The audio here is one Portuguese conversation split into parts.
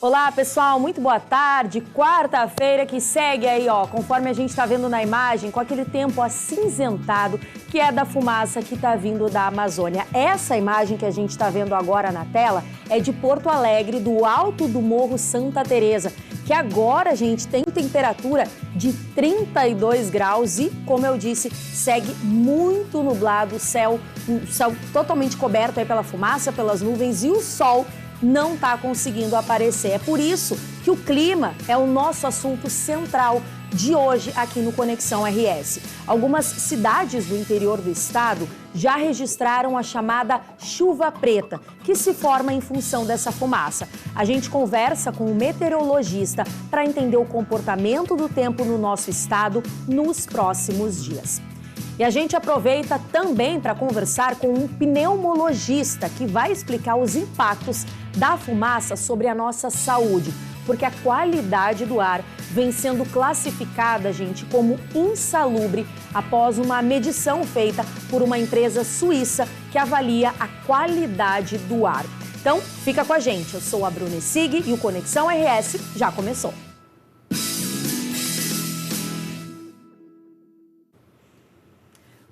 Olá, pessoal, muito boa tarde. Quarta-feira que segue aí, ó, conforme a gente está vendo na imagem, com aquele tempo acinzentado que é da fumaça que está vindo da Amazônia. Essa imagem que a gente está vendo agora na tela é de Porto Alegre, do alto do Morro Santa Teresa, que agora, gente, tem temperatura de 32 graus e, como eu disse, segue muito nublado, o céu totalmente coberto aí pela fumaça, pelas nuvens, e o sol não está conseguindo aparecer. É por isso que o clima é o nosso assunto central de hoje aqui no Conexão RS. Algumas cidades do interior do estado já registraram a chamada chuva preta, que se forma em função dessa fumaça. A gente conversa com o meteorologista para entender o comportamento do tempo no nosso estado nos próximos dias. E a gente aproveita também para conversar com um pneumologista que vai explicar os impactos da fumaça sobre a nossa saúde, porque a qualidade do ar vem sendo classificada, gente, como insalubre após uma medição feita por uma empresa suíça que avalia a qualidade do ar. Então, fica com a gente. Eu sou a Bruna Sig e o Conexão RS já começou.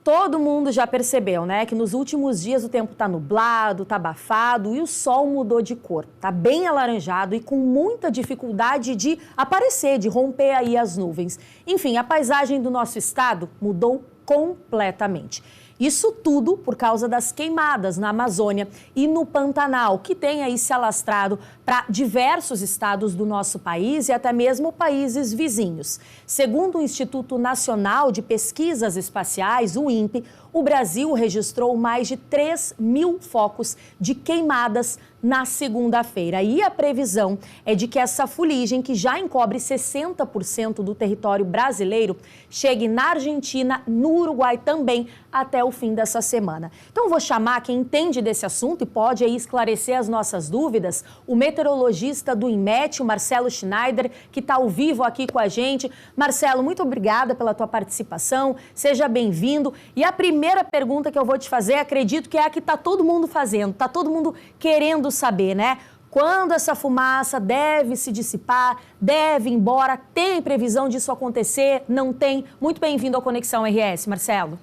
Todo mundo já percebeu, né, que nos últimos dias o tempo tá nublado, tá abafado e o sol mudou de cor. Tá bem alaranjado e com muita dificuldade de aparecer, de romper aí as nuvens. Enfim, a paisagem do nosso estado mudou completamente. Isso tudo por causa das queimadas na Amazônia e no Pantanal, que tem aí se alastrado para diversos estados do nosso país e até mesmo países vizinhos. Segundo o Instituto Nacional de Pesquisas Espaciais, o INPE, o Brasil registrou mais de 3.000 focos de queimadas na segunda-feira. E a previsão é de que essa fuligem, que já encobre 60% do território brasileiro, chegue na Argentina, no Uruguai também, até o fim dessa semana. Então, vou chamar quem entende desse assunto e pode aí esclarecer as nossas dúvidas, o meteorologista do INMET, o Marcelo Schneider, que está ao vivo aqui com a gente. Marcelo, muito obrigada pela tua participação, seja bem-vindo. E a primeira pergunta que eu vou te fazer, acredito que é a que está todo mundo fazendo, está todo mundo querendo saber, né? Quando essa fumaça deve se dissipar, deve ir embora, tem previsão disso acontecer? Não tem? Muito bem-vindo ao Conexão RS, Marcelo.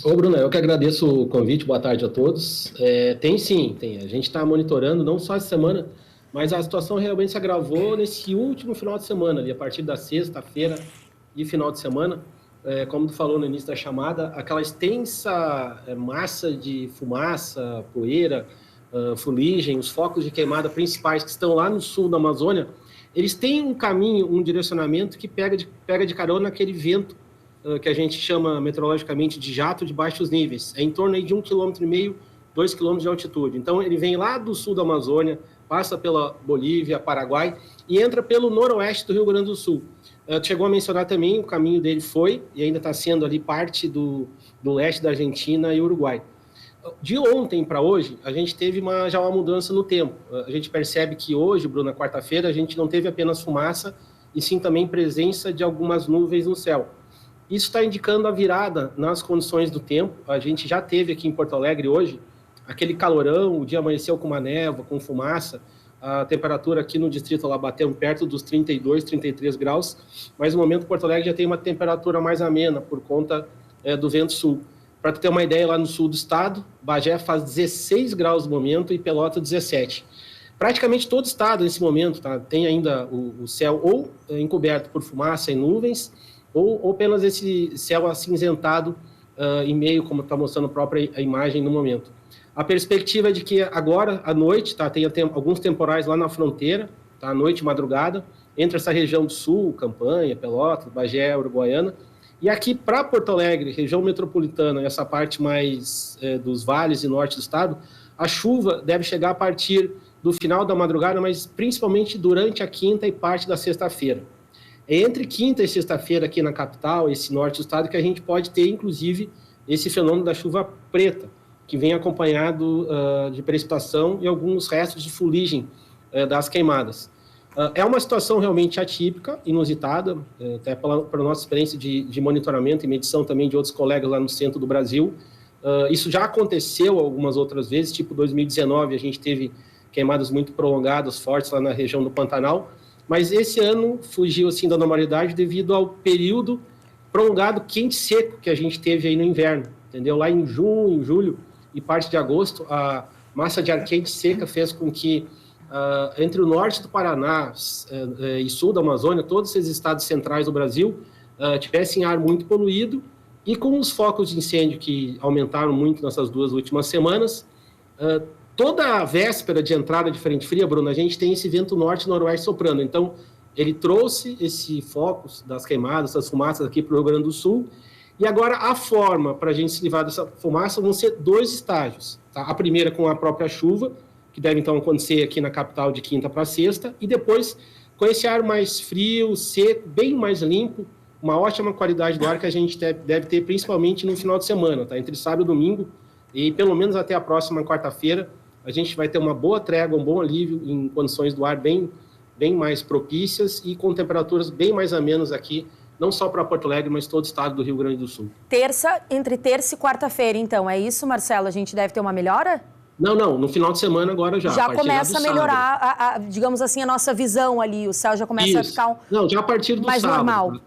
Ô, Bruna, eu que agradeço o convite, boa tarde a todos. Tem sim, tem. A gente está monitorando, não só essa semana, mas a situação realmente se agravou nesse último final de semana, ali, a partir da sexta-feira e final de semana. Como tu falou no início da chamada, aquela extensa massa de fumaça, poeira, fuligem, os focos de queimada principais que estão lá no sul da Amazônia, eles têm um caminho, um direcionamento que pega de carona aquele vento que a gente chama meteorologicamente de jato de baixos níveis. É em torno aí de 1,5 km, 2 km de altitude. Então, ele vem lá do sul da Amazônia, passa pela Bolívia, Paraguai e entra pelo noroeste do Rio Grande do Sul. Chegou a mencionar também, o caminho dele foi, e ainda está sendo ali parte do leste da Argentina e Uruguai. De ontem para hoje, a gente teve já uma mudança no tempo. A gente percebe que hoje, Bruna, quarta-feira, a gente não teve apenas fumaça, e sim também presença de algumas nuvens no céu. Isso está indicando a virada nas condições do tempo. A gente já teve aqui em Porto Alegre hoje aquele calorão, o dia amanheceu com uma névoa, com fumaça, a temperatura aqui no distrito lá bateu perto dos 32, 33 graus, mas no momento Porto Alegre já tem uma temperatura mais amena por conta do vento sul. Para tu ter uma ideia, lá no sul do estado, Bagé faz 16 graus no momento e Pelota 17. Praticamente todo o estado nesse momento tem ainda o céu ou encoberto por fumaça e nuvens, ou apenas esse céu acinzentado em meio, como está mostrando a própria imagem no momento. A perspectiva é de que agora, à noite, tem alguns temporais lá na fronteira, à noite e madrugada, entre essa região do sul, Campanha, Pelotas, Bagé, Uruguaiana, e aqui para Porto Alegre, região metropolitana, essa parte mais dos vales e norte do estado, a chuva deve chegar a partir do final da madrugada, mas principalmente durante a quinta e parte da sexta-feira. É entre quinta e sexta-feira aqui na capital, esse norte do estado, que a gente pode ter, inclusive, esse fenômeno da chuva preta, que vem acompanhado de precipitação e alguns restos de fuligem das queimadas. É uma situação realmente atípica, inusitada, até pela nossa experiência de monitoramento e medição também de outros colegas lá no centro do Brasil. Isso já aconteceu algumas outras vezes, tipo 2019, a gente teve queimadas muito prolongadas, fortes lá na região do Pantanal, mas esse ano fugiu assim da normalidade devido ao período prolongado quente e seco que a gente teve aí no inverno, entendeu? Lá em junho, julho e parte de agosto, a massa de ar quente seca fez com que entre o norte do Paraná e sul da Amazônia, todos esses estados centrais do Brasil tivessem ar muito poluído, e com os focos de incêndio que aumentaram muito nessas 2 últimas semanas, toda a véspera de entrada de frente fria, Bruno, a gente tem esse vento norte-noroeste soprando. Então, ele trouxe esse foco das queimadas, essas fumaças aqui para o Rio Grande do Sul. E agora, a forma para a gente se livrar dessa fumaça vão ser 2 estágios. Tá? A primeira com a própria chuva, que deve, então, acontecer aqui na capital de quinta para sexta. E depois, com esse ar mais frio, seco, bem mais limpo, uma ótima qualidade do ar que a gente deve ter, principalmente no final de semana, tá? Entre sábado e domingo, e pelo menos até a próxima quarta-feira, a gente vai ter uma boa trégua, um bom alívio em condições do ar bem mais propícias e com temperaturas bem mais amenas aqui, não só para Porto Alegre, mas todo o estado do Rio Grande do Sul. Entre terça e quarta-feira, então, é isso, Marcelo? A gente deve ter uma melhora? Não, no final de semana agora já. Já começa a melhorar, digamos assim, a nossa visão ali, o céu já começa a ficar já a partir do mais sábado. Normal.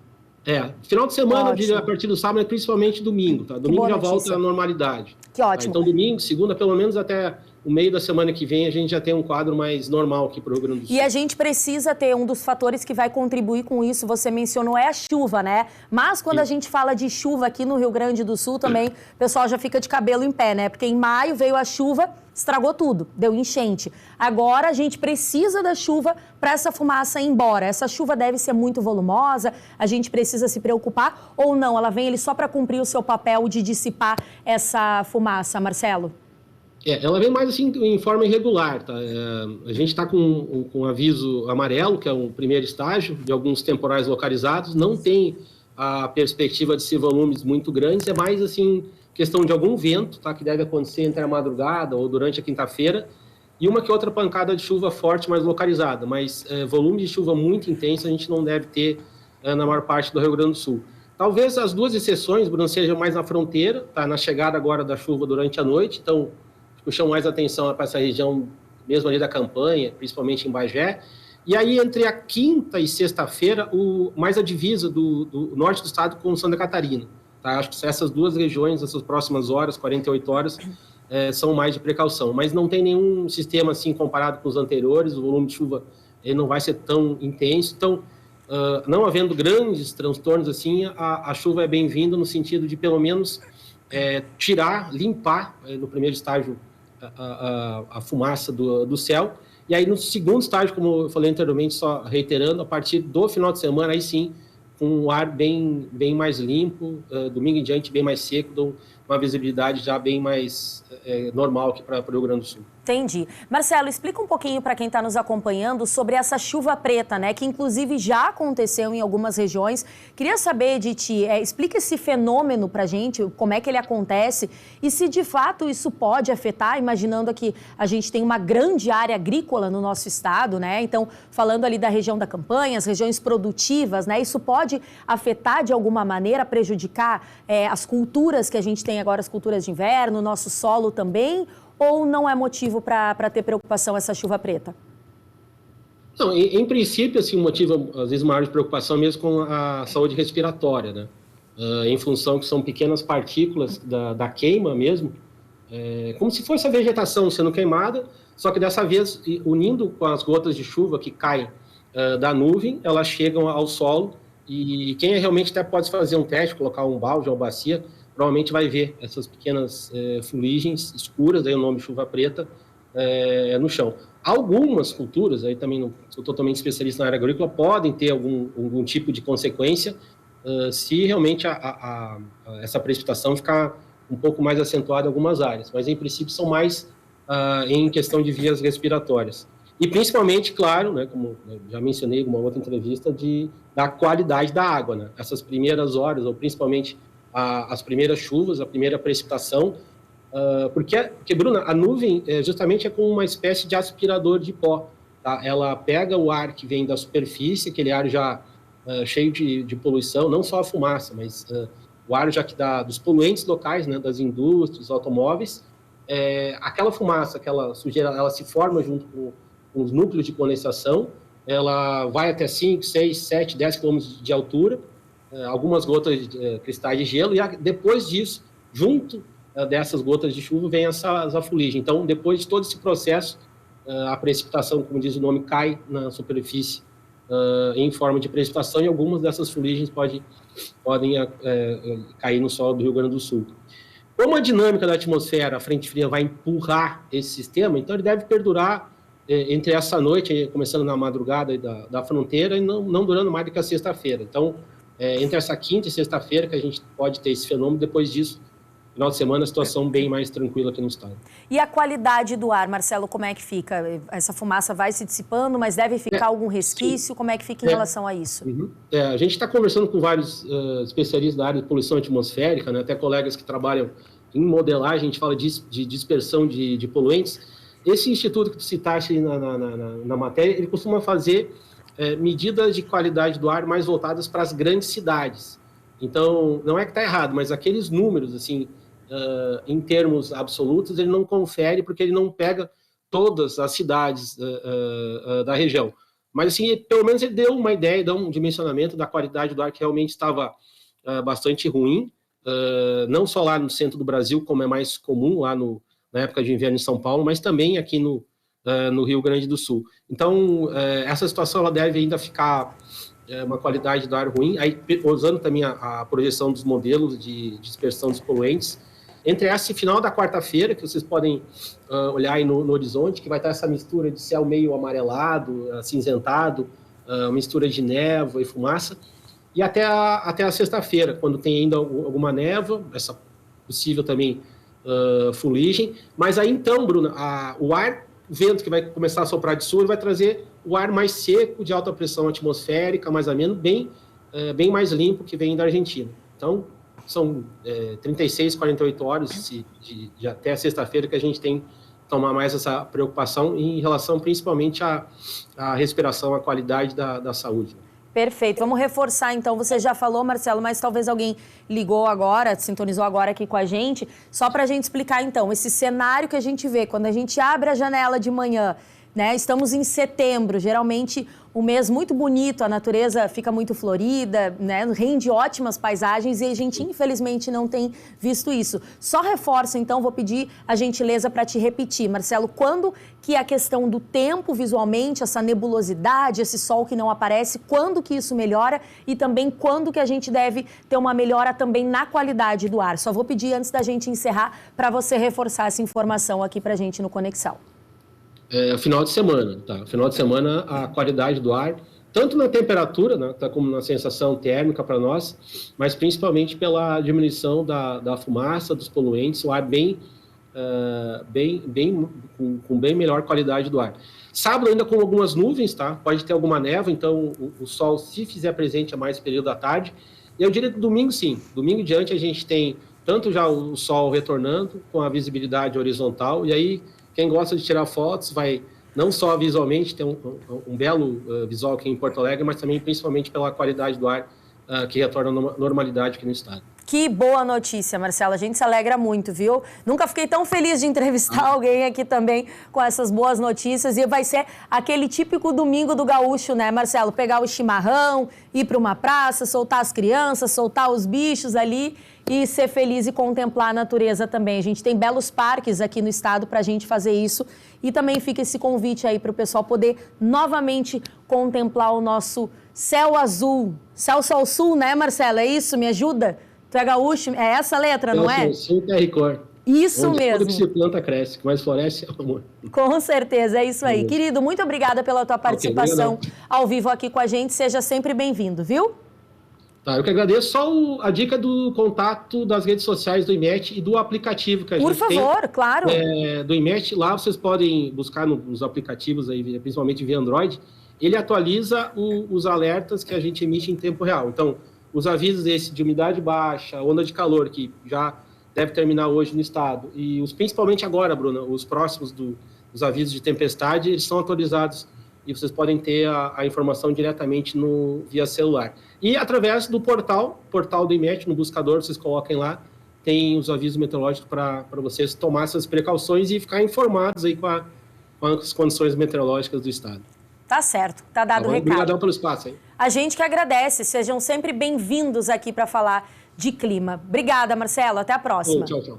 Final de semana, eu diria, a partir do sábado, principalmente domingo, tá? Domingo já volta à normalidade. Que ótimo. Então, domingo, segunda, pelo menos até o meio da semana que vem, a gente já tem um quadro mais normal aqui para o Rio Grande do Sul. E a gente precisa ter um dos fatores que vai contribuir com isso, você mencionou, é a chuva, né? Mas quando a gente fala de chuva aqui no Rio Grande do Sul também, o pessoal já fica de cabelo em pé, né? Porque em maio veio a chuva, estragou tudo, deu enchente. Agora a gente precisa da chuva para essa fumaça ir embora. Essa chuva deve ser muito volumosa, a gente precisa se preocupar ou não? Ela vem ali só para cumprir o seu papel de dissipar essa fumaça, Marcelo? Ela vem mais assim em forma irregular, tá? A gente está com um aviso amarelo, que é o primeiro estágio, de alguns temporais localizados, não tem a perspectiva de ser volumes muito grandes, é mais assim, questão de algum vento, tá? Que deve acontecer entre a madrugada ou durante a quinta-feira, e uma que outra pancada de chuva forte, mais localizada, mas volume de chuva muito intenso a gente não deve ter na maior parte do Rio Grande do Sul. Talvez as 2 exceções, Bruno, sejam mais na fronteira, tá? Na chegada agora da chuva durante a noite, então eu chamo mais atenção para essa região mesmo ali da campanha, principalmente em Bagé. E aí, entre a quinta e sexta-feira, mais a divisa do norte do estado com Santa Catarina. Tá? Acho que essas 2 regiões, essas próximas horas, 48 horas, são mais de precaução. Mas não tem nenhum sistema assim comparado com os anteriores, o volume de chuva ele não vai ser tão intenso. Então, não havendo grandes transtornos assim, a chuva é bem-vinda no sentido de, pelo menos, limpar, no primeiro estágio, a fumaça do céu, e aí no segundo estágio, como eu falei anteriormente, só reiterando, a partir do final de semana, aí sim, com um ar bem mais limpo, domingo em diante bem mais seco, uma visibilidade já bem mais normal aqui para o Rio Grande do Sul. Entendi. Marcelo, explica um pouquinho para quem está nos acompanhando sobre essa chuva preta, né? Que inclusive já aconteceu em algumas regiões. Queria saber de ti, explica esse fenômeno para a gente, como é que ele acontece e se de fato isso pode afetar, imaginando que a gente tem uma grande área agrícola no nosso estado, né? Então, falando ali da região da campanha, as regiões produtivas, né? Isso pode afetar de alguma maneira, prejudicar as culturas que a gente tem agora, as culturas de inverno, o nosso solo também? Ou não é motivo para ter preocupação essa chuva preta? Não, em princípio, assim, o motivo, às vezes, maior de preocupação é mesmo com a saúde respiratória, né? Em função que são pequenas partículas da queima mesmo, como se fosse a vegetação sendo queimada, só que dessa vez, unindo com as gotas de chuva que caem da nuvem, elas chegam ao solo e quem realmente até pode fazer um teste, colocar um balde ou uma bacia, provavelmente vai ver essas pequenas fuligens escuras, daí o nome chuva preta, no chão. Algumas culturas, aí também não sou totalmente especialista na área agrícola, podem ter algum tipo de consequência se realmente essa precipitação ficar um pouco mais acentuada em algumas áreas, mas em princípio são mais em questão de vias respiratórias. E principalmente, claro, né, como eu já mencionei em uma outra entrevista, da qualidade da água, né? Essas primeiras horas, ou principalmente as primeiras chuvas, a primeira precipitação, porque, Bruna, a nuvem justamente é como uma espécie de aspirador de pó, tá? Ela pega o ar que vem da superfície, aquele ar já cheio de poluição, não só a fumaça, mas o ar já que dá dos poluentes locais, né, das indústrias, automóveis, aquela fumaça, aquela sujeira, ela se forma junto com os núcleos de condensação, ela vai até 5, 6, 7, 10 quilômetros de altura, algumas gotas de cristais de gelo, e depois disso, junto dessas gotas de chuva, vem essa fuligem. Então, depois de todo esse processo, a precipitação, como diz o nome, cai na superfície em forma de precipitação, e algumas dessas fuligens podem cair no solo do Rio Grande do Sul. Como a dinâmica da atmosfera, a frente fria vai empurrar esse sistema, então ele deve perdurar entre essa noite, começando na madrugada da fronteira, e não durando mais do que a sexta-feira. Então, entre essa quinta e sexta-feira que a gente pode ter esse fenômeno, depois disso, final de semana, a situação bem mais tranquila aqui no estado. E a qualidade do ar, Marcelo, como é que fica? Essa fumaça vai se dissipando, mas deve ficar algum resquício? Sim. Como é que fica em relação a isso? Uhum. A gente está conversando com vários especialistas da área de poluição atmosférica, né? Até colegas que trabalham em modelagem, a gente fala de dispersão de poluentes. Esse instituto que tu citaste na matéria, ele costuma fazer medidas de qualidade do ar mais voltadas para as grandes cidades. Então, não é que está errado, mas aqueles números, assim, em termos absolutos, ele não confere, porque ele não pega todas as cidades da região. Mas, assim, pelo menos ele deu uma ideia, deu um dimensionamento da qualidade do ar que realmente estava bastante ruim, não só lá no centro do Brasil, como é mais comum lá na época de inverno em São Paulo, mas também aqui no Rio Grande do Sul. Então, essa situação ela deve ainda ficar uma qualidade do ar ruim, aí, usando também a projeção dos modelos de dispersão dos poluentes. Entre esse final da quarta-feira, que vocês podem olhar aí no horizonte, que vai estar essa mistura de céu meio amarelado, acinzentado, mistura de névoa e fumaça, e até a sexta-feira, quando tem ainda alguma névoa, essa possível também fuligem, mas aí então, Bruna, o vento que vai começar a soprar de sul vai trazer o ar mais seco, de alta pressão atmosférica, mais ameno, bem mais limpo, que vem da Argentina. Então, são 36, 48 horas de até sexta-feira que a gente tem que tomar mais essa preocupação em relação principalmente à respiração, à qualidade da saúde. Perfeito. Vamos reforçar, então. Você já falou, Marcelo, mas talvez alguém ligou agora, sintonizou agora aqui com a gente, só para a gente explicar, então, esse cenário que a gente vê quando a gente abre a janela de manhã, né? Estamos em setembro, geralmente um mês muito bonito, a natureza fica muito florida, né? Rende ótimas paisagens e a gente, infelizmente, não tem visto isso. Só reforça, então, vou pedir a gentileza para te repetir, Marcelo, quando que a questão do tempo visualmente, essa nebulosidade, esse sol que não aparece, quando que isso melhora e também quando que a gente deve ter uma melhora também na qualidade do ar. Só vou pedir antes da gente encerrar para você reforçar essa informação aqui para a gente no Conexão. Final de semana, tá? Final de semana, a qualidade do ar, tanto na temperatura, né, tá, como na sensação térmica para nós, mas principalmente pela diminuição da fumaça, dos poluentes, o ar com bem melhor qualidade do ar. Sábado ainda com algumas nuvens, tá? Pode ter alguma névoa, então o sol, se fizer presente, é mais período da tarde. E eu diria que domingo, sim. Domingo em diante a gente tem tanto já o sol retornando, com a visibilidade horizontal, e aí quem gosta de tirar fotos vai não só visualmente ter um belo visual aqui em Porto Alegre, mas também principalmente pela qualidade do ar que retorna à normalidade aqui no estado. Que boa notícia, Marcelo. A gente se alegra muito, viu? Nunca fiquei tão feliz de entrevistar alguém aqui também com essas boas notícias. E vai ser aquele típico domingo do gaúcho, né, Marcelo? Pegar o chimarrão, ir para uma praça, soltar as crianças, soltar os bichos ali e ser feliz e contemplar a natureza também. A gente tem belos parques aqui no estado para a gente fazer isso. E também fica esse convite aí para o pessoal poder novamente contemplar o nosso céu azul. Céu Sol Sul, né, Marcelo? É isso? Me ajuda? Tu é gaúcho? É essa letra, não é? Sul Terricor. Isso onde mesmo. Tudo que se planta cresce, que mais floresce é o amor. Com certeza, é isso aí. Querido, muito obrigada pela tua participação ao vivo aqui com a gente. Seja sempre bem-vindo, viu? Tá, eu que agradeço. Só a dica do contato das redes sociais do IMET e do aplicativo que a gente tem. Por favor, claro. Do IMET, lá vocês podem buscar nos aplicativos, aí, principalmente via Android. Ele atualiza os alertas que a gente emite em tempo real. Então, os avisos de umidade baixa, onda de calor, que já deve terminar hoje no estado, e principalmente agora, Bruna, os próximos dos avisos de tempestade, eles são atualizados e vocês podem ter a informação diretamente via celular. E através do portal do IMET, no buscador, vocês coloquem lá, tem os avisos meteorológicos para vocês tomar essas precauções e ficar informados aí com as condições meteorológicas do estado. Tá certo, tá dado o recado. Obrigadão pelo espaço, hein? A gente que agradece, sejam sempre bem-vindos aqui para falar de clima. Obrigada, Marcelo, até a próxima. Tchau, tchau.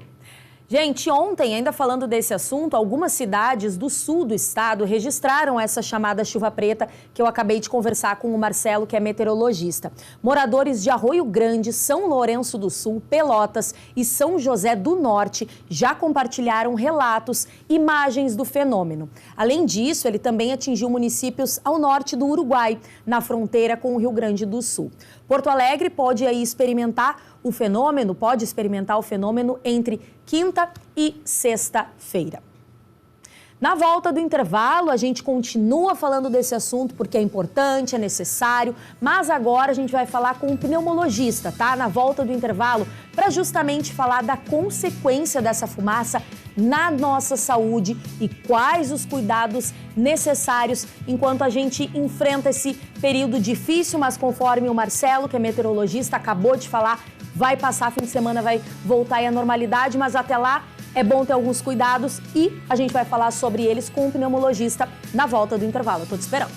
Gente, ontem, ainda falando desse assunto, algumas cidades do sul do estado registraram essa chamada chuva preta que eu acabei de conversar com o Marcelo, que é meteorologista. Moradores de Arroio Grande, São Lourenço do Sul, Pelotas e São José do Norte já compartilharam relatos, imagens do fenômeno. Além disso, ele também atingiu municípios ao norte do Uruguai, na fronteira com o Rio Grande do Sul. Porto Alegre pode experimentar o fenômeno entre quinta e sexta-feira. Na volta do intervalo, a gente continua falando desse assunto porque é importante, é necessário, mas agora a gente vai falar com um pneumologista, tá? Na volta do intervalo, para justamente falar da consequência dessa fumaça na nossa saúde e quais os cuidados necessários enquanto a gente enfrenta esse período difícil, mas conforme o Marcelo, que é meteorologista, acabou de falar, vai passar, fim de semana vai voltar à normalidade, mas até lá é bom ter alguns cuidados e a gente vai falar sobre eles com o pneumologista na volta do intervalo. Eu tô te esperando.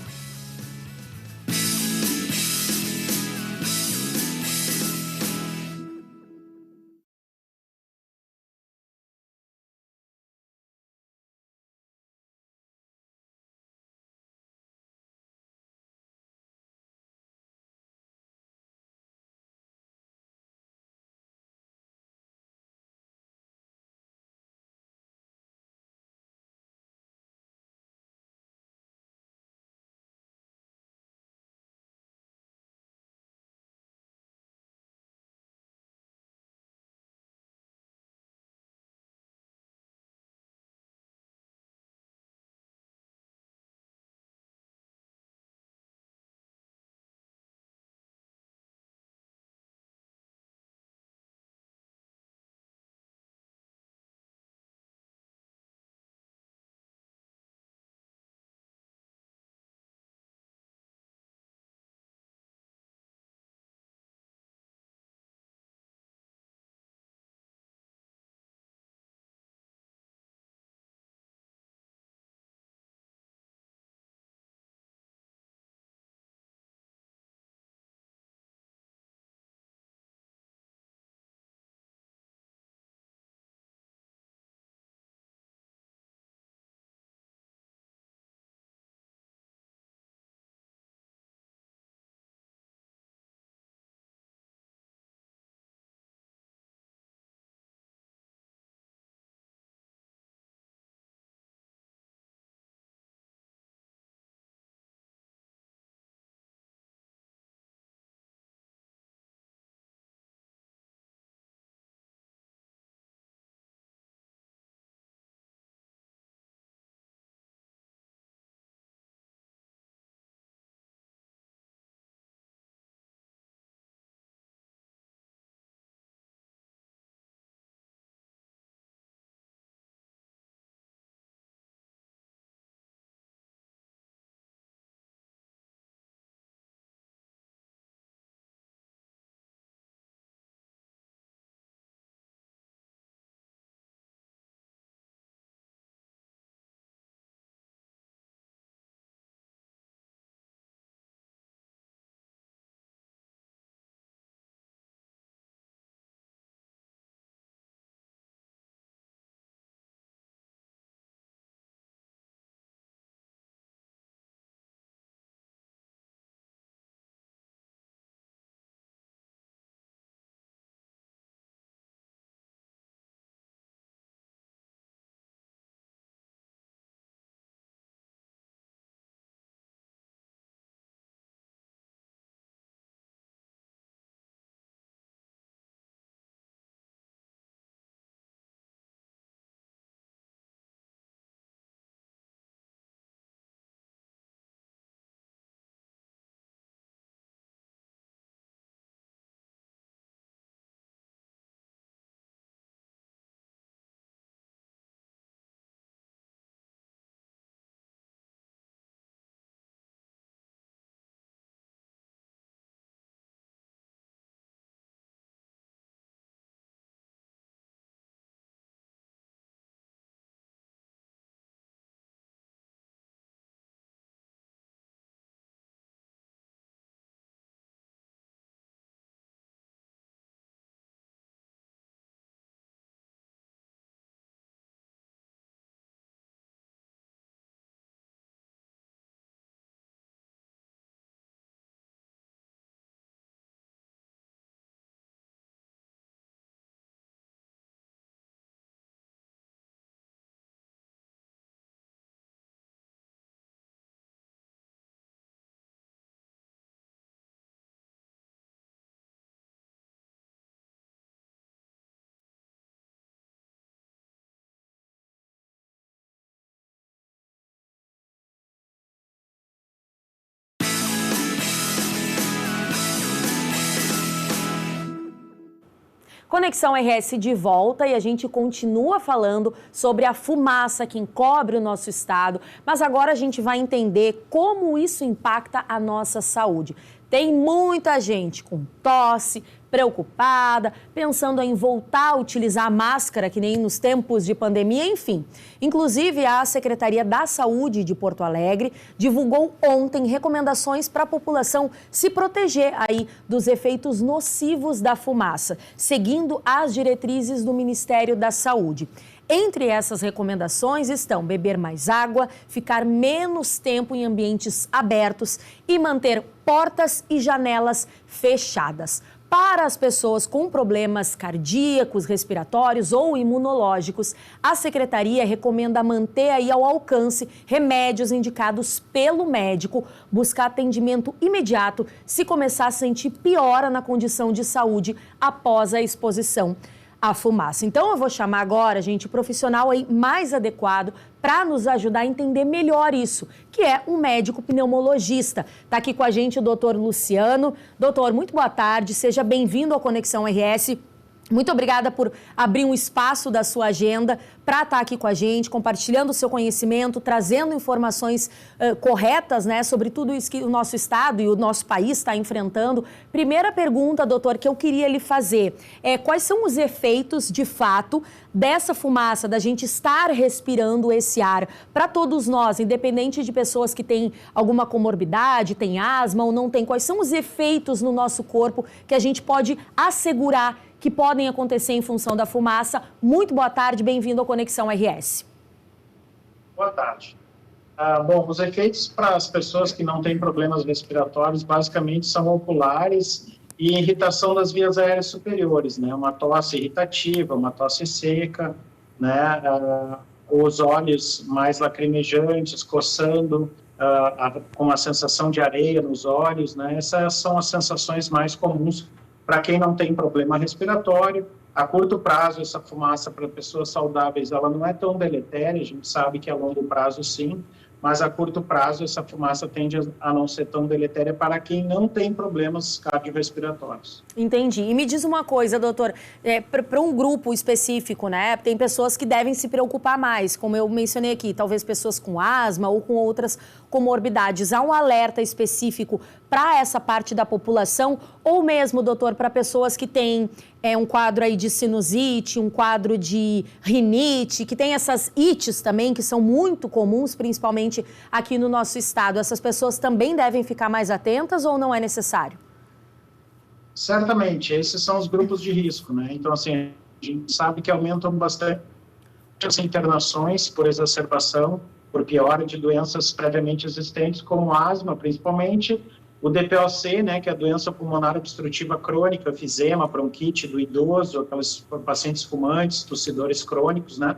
Conexão RS de volta e a gente continua falando sobre a fumaça que encobre o nosso estado, mas agora a gente vai entender como isso impacta a nossa saúde. Tem muita gente com tosse, preocupada, pensando em voltar a utilizar máscara, que nem nos tempos de pandemia, enfim. Inclusive, a Secretaria da Saúde de Porto Alegre divulgou ontem recomendações para a população se proteger aí dos efeitos nocivos da fumaça, seguindo as diretrizes do Ministério da Saúde. Entre essas recomendações estão beber mais água, ficar menos tempo em ambientes abertos e manter portas e janelas fechadas. Para as pessoas com problemas cardíacos, respiratórios ou imunológicos, a Secretaria recomenda manter aí ao alcance remédios indicados pelo médico, buscar atendimento imediato se começar a sentir piora na condição de saúde após a exposição à fumaça. Então eu vou chamar agora, gente, o profissional aí mais adequado para nos ajudar a entender melhor isso, que é um médico pneumologista. Está aqui com a gente o doutor Luciano. Doutor, muito boa tarde, seja bem-vindo ao Conexão RS. Muito obrigada por abrir um espaço da sua agenda para estar aqui com a gente, compartilhando o seu conhecimento, trazendo informações corretas, né, sobre tudo isso que o nosso estado e o nosso país está enfrentando. Primeira pergunta, doutor, que eu queria lhe fazer é quais são os efeitos, de fato, dessa fumaça, da gente estar respirando esse ar para todos nós, independente de pessoas que têm alguma comorbidade, têm asma ou não têm, quais são os efeitos no nosso corpo que a gente pode assegurar que podem acontecer em função da fumaça. Muito boa tarde, bem-vindo ao Conexão RS. Boa tarde. Bom, os efeitos para as pessoas que não têm problemas respiratórios basicamente são oculares e irritação das vias aéreas superiores, né? Uma tosse irritativa, uma tosse seca, né? Os olhos mais lacrimejantes, coçando, com a sensação de areia nos olhos, né? Essas são as sensações mais comuns para quem não tem problema respiratório. A curto prazo, essa fumaça para pessoas saudáveis, ela não é tão deletéria, a gente sabe que a longo prazo sim, mas a curto prazo essa fumaça tende a não ser tão deletéria para quem não tem problemas cardiorrespiratórios. Entendi. E me diz uma coisa, doutor, para um grupo específico, né? Tem pessoas que devem se preocupar mais, como eu mencionei aqui, talvez pessoas com asma ou com outras comorbidades. Há um alerta específico para essa parte da população ou mesmo, doutor, para pessoas que têm um quadro aí de sinusite, um quadro de rinite, que tem essas ites também, que são muito comuns, principalmente aqui no nosso estado. Essas pessoas também devem ficar mais atentas ou não é necessário? Certamente, esses são os grupos de risco, né? Então, assim, a gente sabe que aumentam bastante as internações por exacerbação, por piora de doenças previamente existentes, como asma, principalmente, o DPOC, né, que é a doença pulmonar obstrutiva crônica, efizema, bronquite do idoso, aqueles pacientes fumantes, tossidores crônicos, né,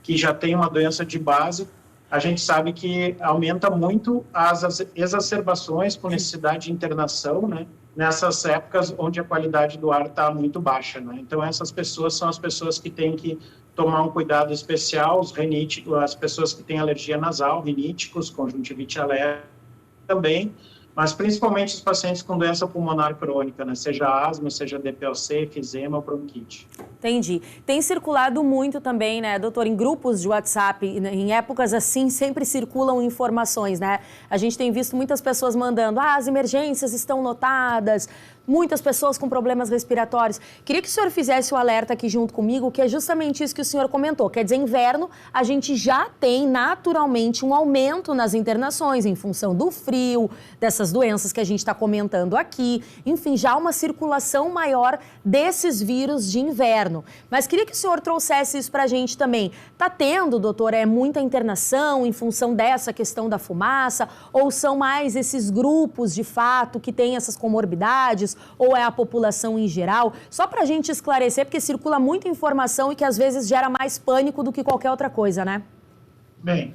que já tem uma doença de base. A gente sabe que aumenta muito as exacerbações com necessidade de internação, né, nessas épocas onde a qualidade do ar está muito baixa, né. Então, essas pessoas são as pessoas que têm que tomar um cuidado especial, os riníticos, as pessoas que têm alergia nasal, riníticos, conjuntivite alérgica também, mas principalmente os pacientes com doença pulmonar crônica, né? Seja asma, seja DPOC, efizema ou bronquite. Entendi. Tem circulado muito também, né, doutor, em grupos de WhatsApp, em épocas assim, sempre circulam informações, né? A gente tem visto muitas pessoas mandando, as emergências estão lotadas, muitas pessoas com problemas respiratórios. Queria que o senhor fizesse o alerta aqui junto comigo, que é justamente isso que o senhor comentou. Quer dizer, inverno, a gente já tem naturalmente um aumento nas internações em função do frio, dessas doenças que a gente está comentando aqui. Enfim, já uma circulação maior desses vírus de inverno. Mas queria que o senhor trouxesse isso para a gente também. Está tendo, doutor, muita internação em função dessa questão da fumaça? Ou são mais esses grupos, de fato, que têm essas comorbidades? Ou é a população em geral? Só para a gente esclarecer, porque circula muita informação e que às vezes gera mais pânico do que qualquer outra coisa, né? Bem,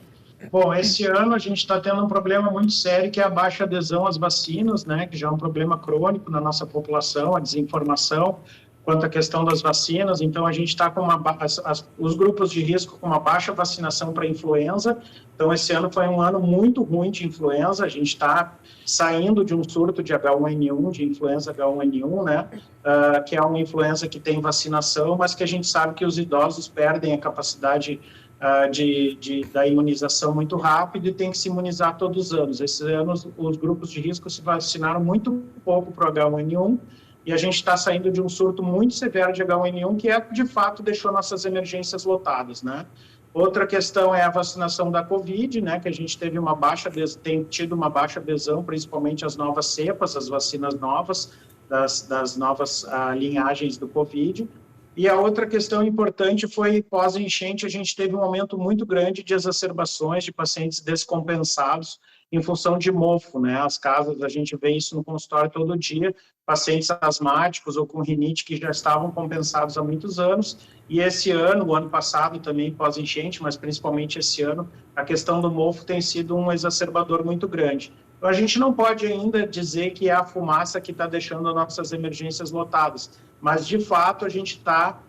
bom, esse ano a gente está tendo um problema muito sério, que é a baixa adesão às vacinas, né? Que já é um problema crônico na nossa população, a desinformação. quanto à questão das vacinas. Então, a gente está com os grupos de risco com uma baixa vacinação para influenza. Então, esse ano foi um ano muito ruim de influenza. A gente está saindo de um surto de H1N1, de influenza H1N1, né? Que é uma influenza que tem vacinação, mas que a gente sabe que os idosos perdem a capacidade da imunização muito rápido e tem que se imunizar todos os anos. Esses anos, os grupos de risco se vacinaram muito pouco para o H1N1, e a gente está saindo de um surto muito severo de H1N1, que de fato deixou nossas emergências lotadas, né? Outra questão é a vacinação da Covid, né? Que a gente teve tem tido uma baixa adesão, principalmente as novas cepas, as vacinas novas, das novas linhagens do Covid. E a outra questão importante foi, pós-enchente, a gente teve um aumento muito grande de exacerbações de pacientes descompensados em função de mofo, né? As casas, a gente vê isso no consultório todo dia, pacientes asmáticos ou com rinite que já estavam compensados há muitos anos, e esse ano, o ano passado também pós-enchente, mas principalmente esse ano, a questão do mofo tem sido um exacerbador muito grande. Então, a gente não pode ainda dizer que é a fumaça que está deixando nossas emergências lotadas, mas, de fato, a gente está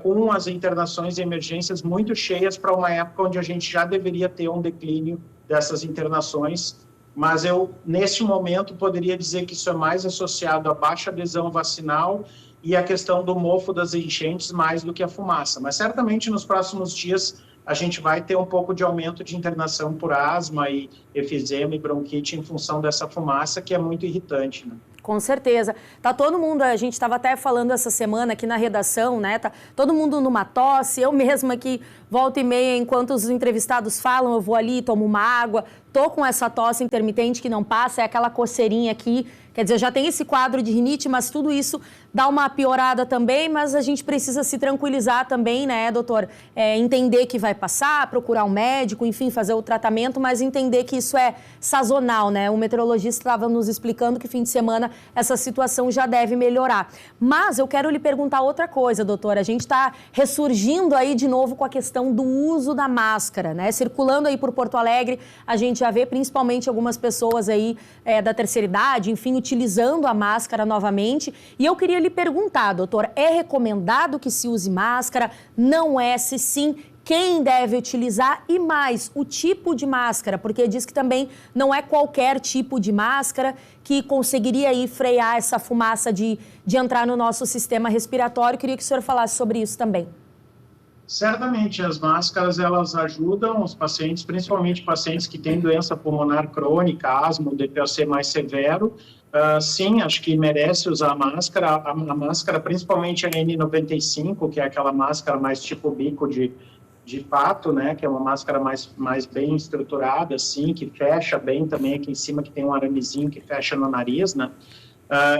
com as internações e emergências muito cheias para uma época onde a gente já deveria ter um declínio dessas internações, mas eu, neste momento, poderia dizer que isso é mais associado à baixa adesão vacinal e à questão do mofo das enchentes mais do que a fumaça. Mas, certamente, nos próximos dias, a gente vai ter um pouco de aumento de internação por asma e efizema e bronquite em função dessa fumaça, que é muito irritante, né? Com certeza. Tá todo mundo, a gente estava até falando essa semana aqui na redação, né? Tá todo mundo numa tosse, eu mesma aqui, volta e meia, enquanto os entrevistados falam, eu vou ali, tomo uma água, tô com essa tosse intermitente que não passa, é aquela coceirinha aqui, quer dizer, já tem esse quadro de rinite, mas tudo isso dá uma piorada também, mas a gente precisa se tranquilizar também, né, doutor? Entender que vai passar, procurar um médico, enfim, fazer o tratamento, mas entender que isso é sazonal, né? O meteorologista estava nos explicando que fim de semana essa situação já deve melhorar. Mas eu quero lhe perguntar outra coisa, doutora. A gente está ressurgindo aí de novo com a questão do uso da máscara, né? Circulando aí por Porto Alegre, a gente já vê principalmente algumas pessoas aí da terceira idade, enfim, utilizando a máscara novamente. E eu queria lhe perguntar, doutor, é recomendado que se use máscara? Não é? Se sim, quem deve utilizar e mais, o tipo de máscara, porque diz que também não é qualquer tipo de máscara que conseguiria aí frear essa fumaça de entrar no nosso sistema respiratório. Queria que o senhor falasse sobre isso também. Certamente, as máscaras, elas ajudam os pacientes, principalmente pacientes que têm doença pulmonar crônica, asma, DPOC mais severo. Sim, acho que merece usar a máscara. A máscara, principalmente a N95, que é aquela máscara mais tipo bico de pato, né, que é uma máscara mais bem estruturada, assim, que fecha bem também aqui em cima, que tem um aramezinho que fecha no nariz, né.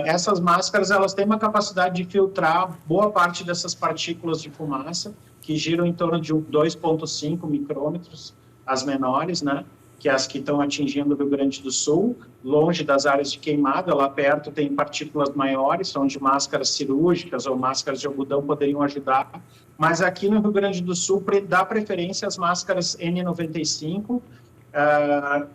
Essas máscaras, elas têm uma capacidade de filtrar boa parte dessas partículas de fumaça, que giram em torno de 2,5 micrômetros, as menores, né, que é as que estão atingindo o Rio Grande do Sul, longe das áreas de queimada. Lá perto tem partículas maiores, onde máscaras cirúrgicas ou máscaras de algodão poderiam ajudar, mas aqui no Rio Grande do Sul dá preferência às máscaras N95,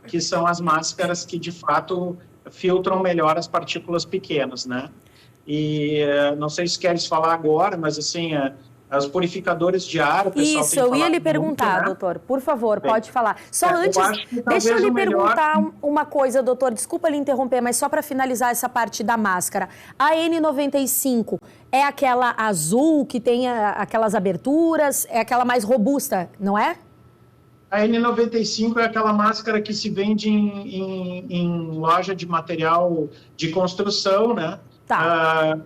que são as máscaras que, de fato, filtram melhor as partículas pequenas, né? E não sei se queres falar agora, mas assim, os purificadores de ar, o pessoal isso, eu ia lhe perguntar, muito, né? Doutor, por favor, pode falar. Só antes, deixa eu lhe perguntar uma coisa, doutor, desculpa lhe interromper, mas só para finalizar essa parte da máscara. A N95 é aquela azul que tem aquelas aberturas, é aquela mais robusta, não é? A N95 é aquela máscara que se vende em loja de material de construção, né? Tá.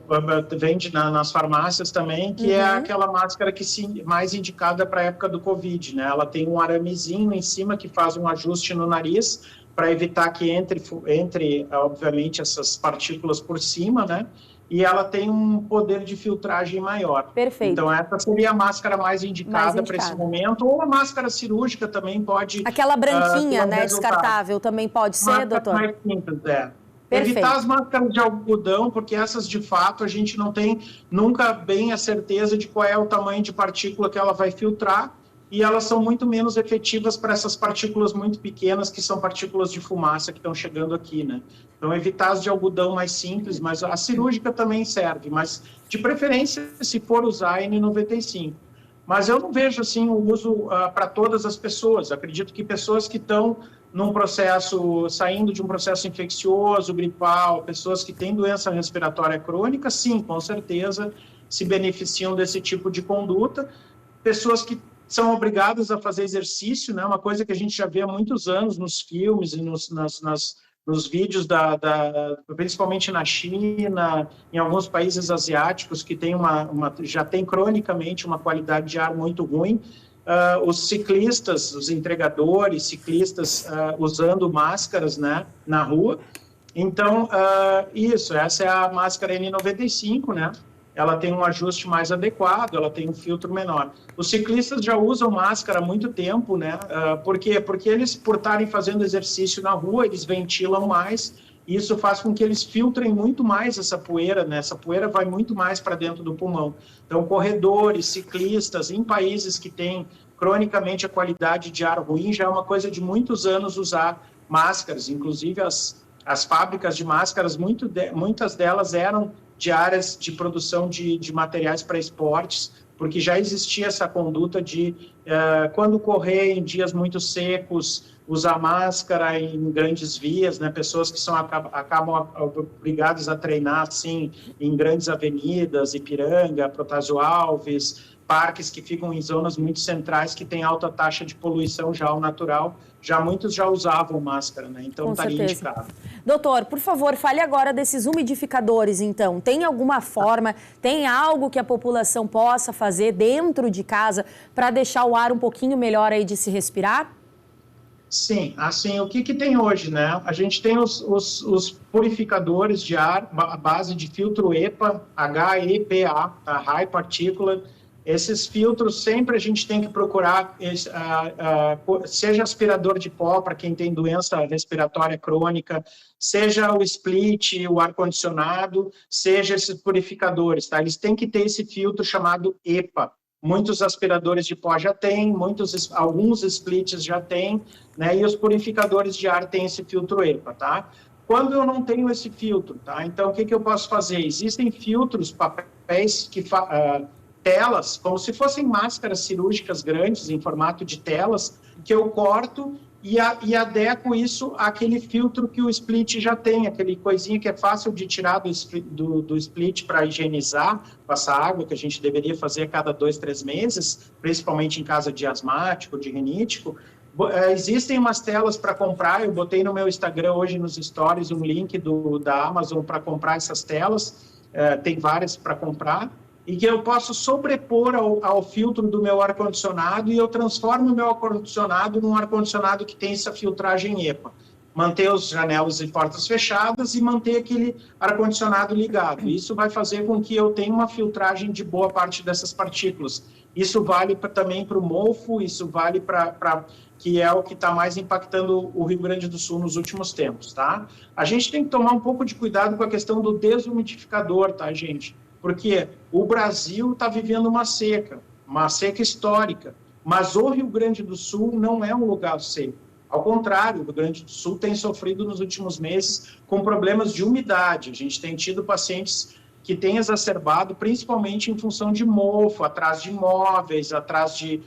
Vende nas farmácias também, que é aquela máscara que mais indicada para a época do Covid, né? Ela tem um aramezinho em cima que faz um ajuste no nariz para evitar que entre, obviamente, essas partículas por cima, né? E ela tem um poder de filtragem maior. Perfeito. Então, essa seria a máscara mais indicada para esse momento. Ou a máscara cirúrgica também pode... Aquela branquinha, né? Descartável também pode ser, doutor? Mais simples, Perfeito. Evitar as máscaras de algodão, porque essas, de fato, a gente não tem nunca bem a certeza de qual é o tamanho de partícula que ela vai filtrar. e elas são muito menos efetivas para essas partículas muito pequenas, que são partículas de fumaça que estão chegando aqui, né? Então, evitar as de algodão mais simples, mas a cirúrgica também serve, mas de preferência, se for usar N95. Mas eu não vejo, assim, o uso para todas as pessoas. Acredito que pessoas que estão num processo, saindo de um processo infeccioso, gripal, pessoas que têm doença respiratória crônica, sim, com certeza, se beneficiam desse tipo de conduta. Pessoas que são obrigadas a fazer exercício, né? Uma coisa que a gente já vê há muitos anos nos filmes e nos vídeos, principalmente na China, em alguns países asiáticos que tem já tem cronicamente uma qualidade de ar muito ruim. Os ciclistas, os entregadores, ciclistas usando máscaras, né, na rua. Então, essa é a máscara N95, né? Ela tem um ajuste mais adequado, ela tem um filtro menor. Os ciclistas já usam máscara há muito tempo, né? Por quê? Porque eles, por estarem fazendo exercício na rua, eles ventilam mais, e isso faz com que eles filtrem muito mais essa poeira, né? Essa poeira vai muito mais para dentro do pulmão. Então, corredores, ciclistas, em países que têm cronicamente a qualidade de ar ruim, já é uma coisa de muitos anos usar máscaras. Inclusive, as fábricas de máscaras, muitas delas eram de áreas de produção de materiais para esportes, porque já existia essa conduta de, quando correr em dias muito secos, usar máscara em grandes vias, né? Pessoas que acabam obrigadas a treinar, assim, em grandes avenidas, Ipiranga, Protásio Alves, parques que ficam em zonas muito centrais, que tem alta taxa de poluição já ao natural, muitos já usavam máscara, né? Então, estaria indicado. Doutor, por favor, fale agora desses umidificadores, então. Tem alguma forma, tem algo que a população possa fazer dentro de casa para deixar o ar um pouquinho melhor aí de se respirar? Sim, assim, o que tem hoje, né? A gente tem os purificadores de ar, à base de filtro EPA, HEPA, tá? High Particulate. Esses filtros sempre a gente tem que procurar, seja aspirador de pó para quem tem doença respiratória crônica, seja o split, o ar-condicionado, seja esses purificadores, tá? Eles têm que ter esse filtro chamado EPA. Muitos aspiradores de pó já têm, alguns splits já têm, né? E os purificadores de ar têm esse filtro EPA, tá? Quando eu não tenho esse filtro, tá? Então, o que eu posso fazer? Existem filtros, papéis que telas, como se fossem máscaras cirúrgicas grandes, em formato de telas, que eu corto e adequo isso àquele filtro que o split já tem, aquele coisinha que é fácil de tirar do split para higienizar, passar água, que a gente deveria fazer a cada 2, 3 meses, principalmente em caso de asmático, de rinítico. Existem umas telas para comprar, eu botei no meu Instagram hoje nos stories um link da Amazon para comprar essas telas, tem várias para comprar, e que eu posso sobrepor ao filtro do meu ar-condicionado e eu transformo o meu ar-condicionado num ar-condicionado que tem essa filtragem EPA. Manter as janelas e portas fechadas e manter aquele ar-condicionado ligado. Isso vai fazer com que eu tenha uma filtragem de boa parte dessas partículas. Isso vale também para o mofo, isso vale que é o que está mais impactando o Rio Grande do Sul nos últimos tempos, tá? A gente tem que tomar um pouco de cuidado com a questão do desumidificador, tá, gente? Porque o Brasil está vivendo uma seca histórica, mas o Rio Grande do Sul não é um lugar seco. Ao contrário, o Rio Grande do Sul tem sofrido nos últimos meses com problemas de umidade. A gente tem tido pacientes que têm exacerbado, principalmente em função de mofo, atrás de imóveis, atrás de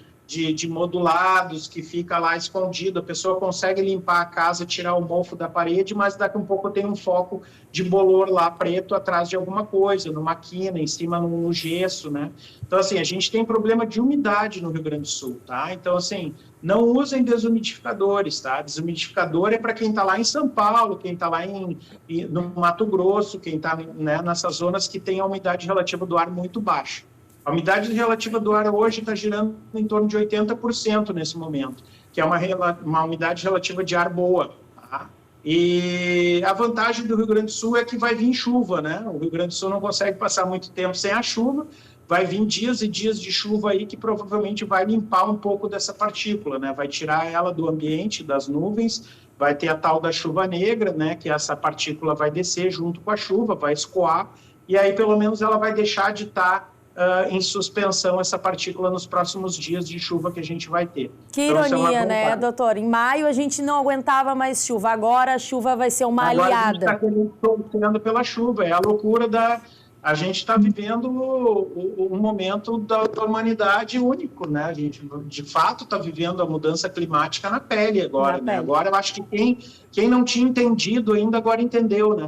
modulados, que fica lá escondido. A pessoa consegue limpar a casa, tirar o mofo da parede, mas daqui a um pouco tem um foco de bolor lá preto atrás de alguma coisa, numa quina, em cima no gesso, né? Então, assim, a gente tem problema de umidade no Rio Grande do Sul, tá? Então, assim, não usem desumidificadores, tá? Desumidificador é para quem está lá em São Paulo, quem está lá no Mato Grosso, quem está, né, nessas zonas que tem a umidade relativa do ar muito baixa. A umidade relativa do ar hoje está girando em torno de 80% nesse momento, que é uma umidade relativa de ar boa. Tá? E a vantagem do Rio Grande do Sul é que vai vir chuva, né? O Rio Grande do Sul não consegue passar muito tempo sem a chuva, vai vir dias e dias de chuva aí que provavelmente vai limpar um pouco dessa partícula, né? Vai tirar ela do ambiente, das nuvens, vai ter a tal da chuva negra, né? Que essa partícula vai descer junto com a chuva, vai escoar, e aí pelo menos ela vai deixar de estar em suspensão essa partícula nos próximos dias de chuva que a gente vai ter. Que ironia, né, doutor? Em maio a gente não aguentava mais chuva, agora a chuva vai ser uma aliada. Agora a gente está torcendo pela chuva, é a loucura da... A gente está vivendo um momento da humanidade único, né? A gente, de fato, está vivendo a mudança climática na pele agora, né? Agora eu acho que quem não tinha entendido ainda agora entendeu, né?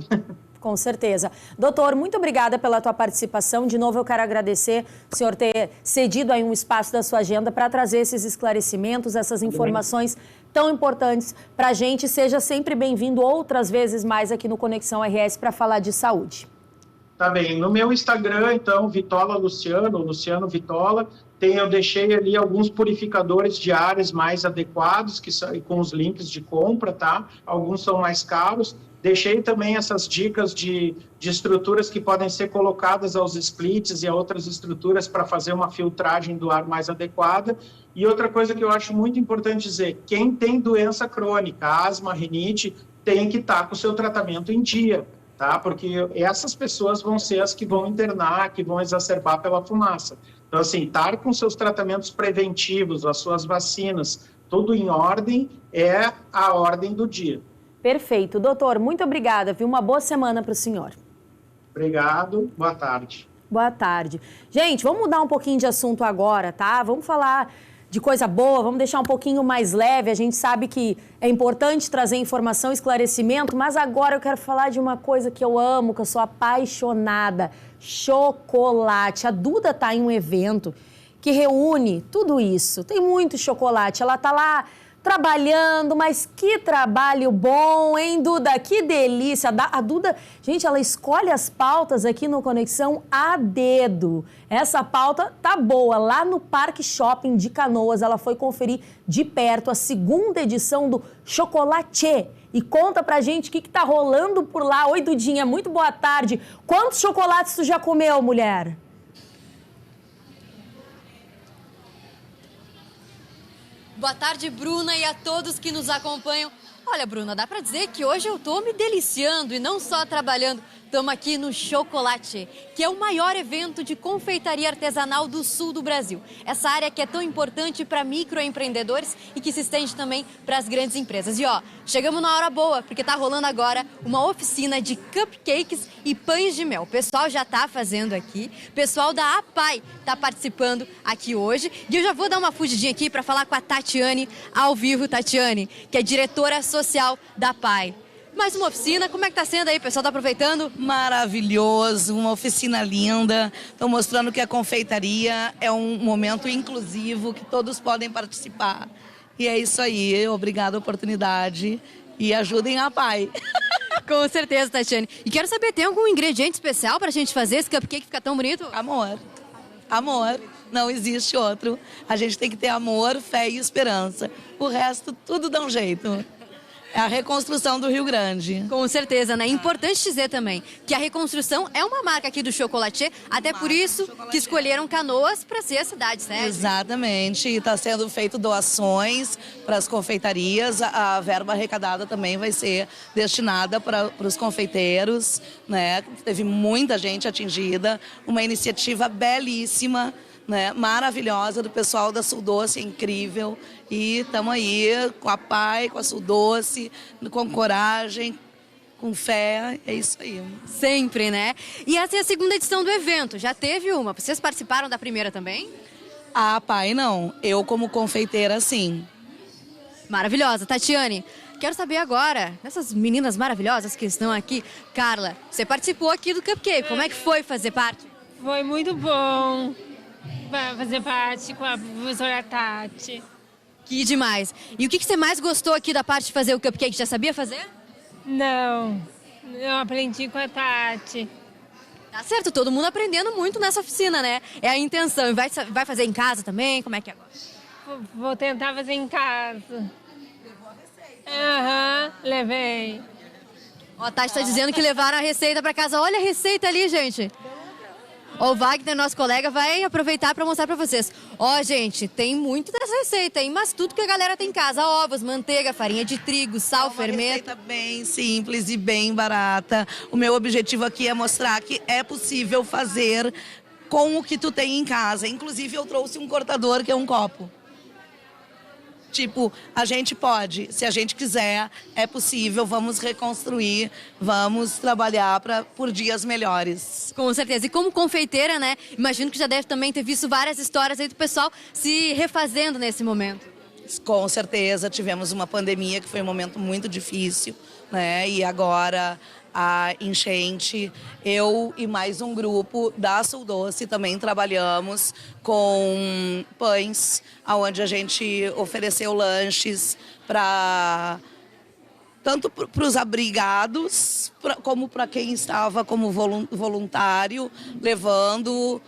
Com certeza. Doutor, muito obrigada pela tua participação. De novo, eu quero agradecer o senhor ter cedido aí um espaço da sua agenda para trazer esses esclarecimentos, essas informações tão importantes para a gente. Seja sempre bem-vindo outras vezes mais aqui no Conexão RS para falar de saúde. Tá bem. No meu Instagram, então, Vitola Luciano, Luciano Vitola, eu deixei ali alguns purificadores de áreas mais adequados, que são com os links de compra, tá? Alguns são mais caros. Deixei também essas dicas de estruturas que podem ser colocadas aos splits e a outras estruturas para fazer uma filtragem do ar mais adequada. E outra coisa que eu acho muito importante dizer, quem tem doença crônica, asma, rinite, tem que estar com o seu tratamento em dia, tá? Porque essas pessoas vão ser as que vão internar, que vão exacerbar pela fumaça. Então, assim, estar com seus tratamentos preventivos, as suas vacinas, tudo em ordem, é a ordem do dia. Perfeito. Doutor, muito obrigada, viu? Uma boa semana para o senhor. Obrigado. Boa tarde. Boa tarde. Gente, vamos mudar um pouquinho de assunto agora, tá? Vamos falar de coisa boa, vamos deixar um pouquinho mais leve. A gente sabe que é importante trazer informação e esclarecimento, mas agora eu quero falar de uma coisa que eu amo, que eu sou apaixonada. Chocolate. A Duda tá em um evento que reúne tudo isso. Tem muito chocolate. Ela tá lá trabalhando, mas que trabalho bom, hein, Duda? Que delícia. A Duda, gente, ela escolhe as pautas aqui no Conexão a dedo. Essa pauta tá boa. Lá no Parque Shopping de Canoas, ela foi conferir de perto a segunda edição do Chocolate. E conta pra gente o que tá rolando por lá. Oi, Dudinha, muito boa tarde. Quantos chocolates tu já comeu, mulher? Boa tarde, Bruna, e a todos que nos acompanham. Olha, Bruna, dá pra dizer que hoje eu tô me deliciando e não só trabalhando. Estamos aqui no Chocolate, que é o maior evento de confeitaria artesanal do sul do Brasil. Essa área que é tão importante para microempreendedores e que se estende também para as grandes empresas. E ó, chegamos na hora boa, porque tá rolando agora uma oficina de cupcakes e pães de mel. O pessoal já tá fazendo aqui, o pessoal da APAI tá participando aqui hoje. E eu já vou dar uma fugidinha aqui para falar com a Tatiane ao vivo, Tatiane, que é diretora social da APAI. Mais uma oficina, como é que tá sendo aí, pessoal? Tá aproveitando? Maravilhoso, uma oficina linda. Estão mostrando que a confeitaria é um momento inclusivo, que todos podem participar. E é isso aí, obrigada a oportunidade e ajudem a APAI. Com certeza, Tatiane. E quero saber, tem algum ingrediente especial pra gente fazer esse cupcake ficar tão bonito? Amor, amor, não existe outro. A gente tem que ter amor, fé e esperança. O resto, tudo dá um jeito. É a reconstrução do Rio Grande. Com certeza, né? Importante dizer também que a reconstrução é uma marca aqui do Chocolate, até por isso que escolheram Canoas para ser a cidade, certo? Exatamente. Está sendo feito doações para as confeitarias. A verba arrecadada também vai ser destinada para os confeiteiros, né? Teve muita gente atingida. Uma iniciativa belíssima, né, maravilhosa do pessoal da Sul Doce, é incrível. E estamos aí com a APAI, com a Sul Doce, com coragem, com fé, é isso aí. Sempre, né? E essa é a segunda edição do evento, já teve uma. Vocês participaram da primeira também? A APAI não, eu como confeiteira sim. Maravilhosa. Tatiane, quero saber agora, dessas meninas maravilhosas que estão aqui. Carla, você participou aqui do Cupcake, como é que foi fazer parte? Foi muito bom fazer parte com a professora Tati. Que demais. E o que você mais gostou aqui da parte de fazer o cupcake? Já sabia fazer? Não, eu aprendi com a Tati. Tá certo, todo mundo aprendendo muito nessa oficina, né? É a intenção. E vai fazer em casa também? Como é que é agora? Vou tentar fazer em casa. Levou a receita? Aham, levei. Ó, a Tati está dizendo que levaram a receita para casa. Olha a receita ali, gente. O Wagner, nosso colega, vai aproveitar para mostrar para vocês. Ó, gente, tem muito dessa receita, hein? Mas tudo que a galera tem em casa. Ovos, manteiga, farinha de trigo, sal, fermento. Uma receita bem simples e bem barata. O meu objetivo aqui é mostrar que é possível fazer com o que tu tem em casa. Inclusive, eu trouxe um cortador, que é um copo. Tipo, a gente pode, se a gente quiser, é possível, vamos reconstruir, vamos trabalhar por dias melhores. Com certeza. E como confeiteira, né? Imagino que já deve também ter visto várias histórias aí do pessoal se refazendo nesse momento. Com certeza, tivemos uma pandemia que foi um momento muito difícil, né? E agora a enchente, eu e mais um grupo da Sul Doce também trabalhamos com pães, onde a gente ofereceu lanches para tanto para os abrigados, como para quem estava como voluntário, levando,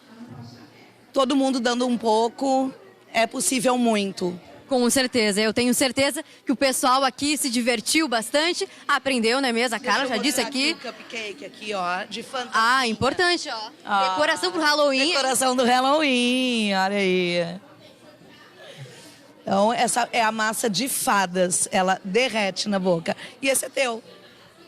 todo mundo dando um pouco, é possível muito. Com certeza, eu tenho certeza que o pessoal aqui se divertiu bastante, aprendeu, não é mesmo? A Carla já disse aqui. O cupcake aqui, ó, de fantasia. Ah, importante, ó. Decoração pro Halloween. Decoração do Halloween, olha aí. Então, essa é a massa de fadas, ela derrete na boca. E esse é teu.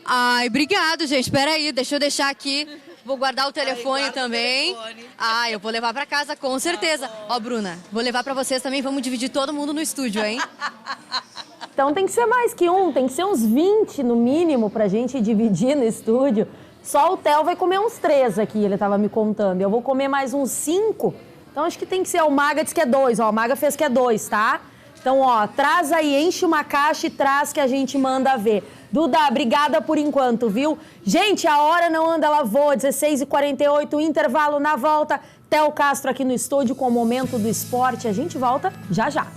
Ai, obrigado, gente. Peraí, deixa eu deixar aqui. Vou guardar o telefone também. Ah, eu vou levar pra casa, com certeza. Ó, Bruna, vou levar pra vocês também. Vamos dividir todo mundo no estúdio, hein? Então tem que ser mais que um, tem que ser uns 20 no mínimo pra gente dividir no estúdio. Só o Theo vai comer uns 3 aqui, ele tava me contando. Eu vou comer mais uns 5. Então acho que tem que ser. O Maga disse que é 2, ó. O Maga fez que é 2, tá? Então, ó, traz aí, enche uma caixa e traz que a gente manda ver. Duda, obrigada por enquanto, viu? Gente, a hora não anda, ela voa, 16h48, intervalo na volta. Theo Castro aqui no estúdio com o Momento do Esporte. A gente volta já já.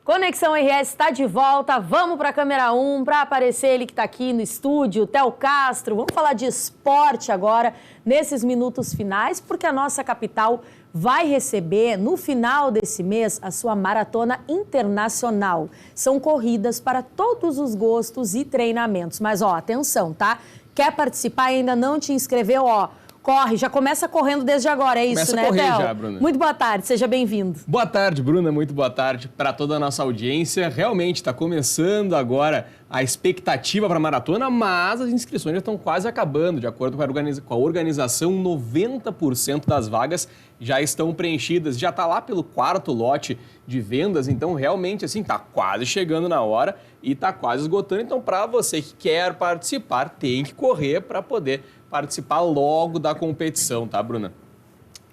Conexão RS está de volta, vamos para a câmera 1 para aparecer ele que está aqui no estúdio, Theo Castro. Vamos falar de esporte agora, nesses minutos finais, porque a nossa capital vai receber, no final desse mês, a sua maratona internacional. São corridas para todos os gostos e treinamentos. Mas, ó, atenção, tá? Quer participar e ainda não te inscreveu, ó. Corre, já começa correndo desde agora, é isso, né, Theo? Começa a correr já, Bruna. Muito boa tarde, seja bem-vindo. Boa tarde, Bruna, muito boa tarde para toda a nossa audiência. Realmente está começando agora a expectativa para a maratona, mas as inscrições já estão quase acabando. De acordo com a organização, 90% das vagas já estão preenchidas. Já está lá pelo 4º lote de vendas, então realmente assim está quase chegando na hora e está quase esgotando. Então, para você que quer participar, tem que correr para poder participar logo da competição, tá, Bruna?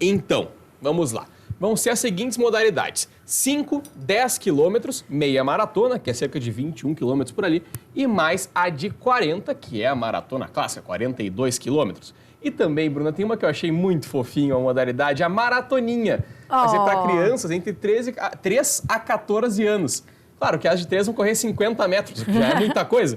Então, vamos lá. Vão ser as seguintes modalidades: 5, 10 quilômetros, meia maratona, que é cerca de 21 quilômetros por ali, e mais a de 40, que é a maratona clássica, 42 quilômetros. E também, Bruna, tem uma que eu achei muito fofinha, a modalidade, a maratoninha. Vai ser para crianças entre 3 a 14 anos. Claro que as de 3 vão correr 50 metros, que já é muita coisa.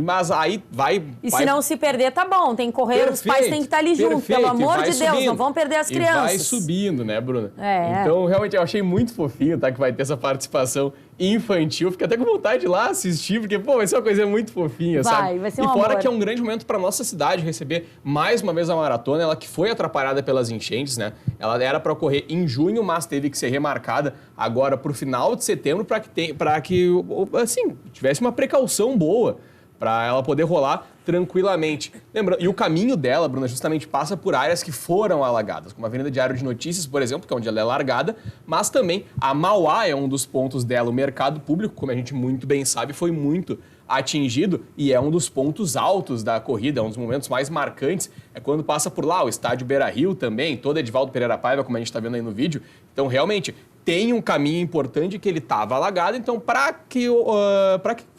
Mas aí vai... Se não se perder, tá bom. Tem que correr, os pais têm que estar ali junto, pelo amor de Deus, não vão perder as crianças. E vai subindo, né, Bruna? É. Então, realmente, eu achei muito fofinho, tá? Que vai ter essa participação infantil. Fiquei até com vontade de ir lá assistir, porque, pô, vai ser uma coisa muito fofinha, sabe? Vai ser um E fora amor. que é um grande momento pra nossa cidade receber mais uma vez a maratona, ela que foi atrapalhada pelas enchentes, né? Ela era para ocorrer em junho, mas teve que ser remarcada agora pro final de setembro para que, assim, tivesse uma precaução boa para ela poder rolar tranquilamente. Lembrando, e o caminho dela, Bruna, justamente passa por áreas que foram alagadas, como a Avenida Diário de Notícias, por exemplo, que é onde ela é largada, mas também a Mauá é um dos pontos dela. O mercado público, como a gente muito bem sabe, foi muito atingido e é um dos pontos altos da corrida, um dos momentos mais marcantes, é quando passa por lá o estádio Beira-Rio também, todo Edivaldo Pereira Paiva, como a gente está vendo aí no vídeo. Então, realmente, tem um caminho importante que ele estava alagado, então para que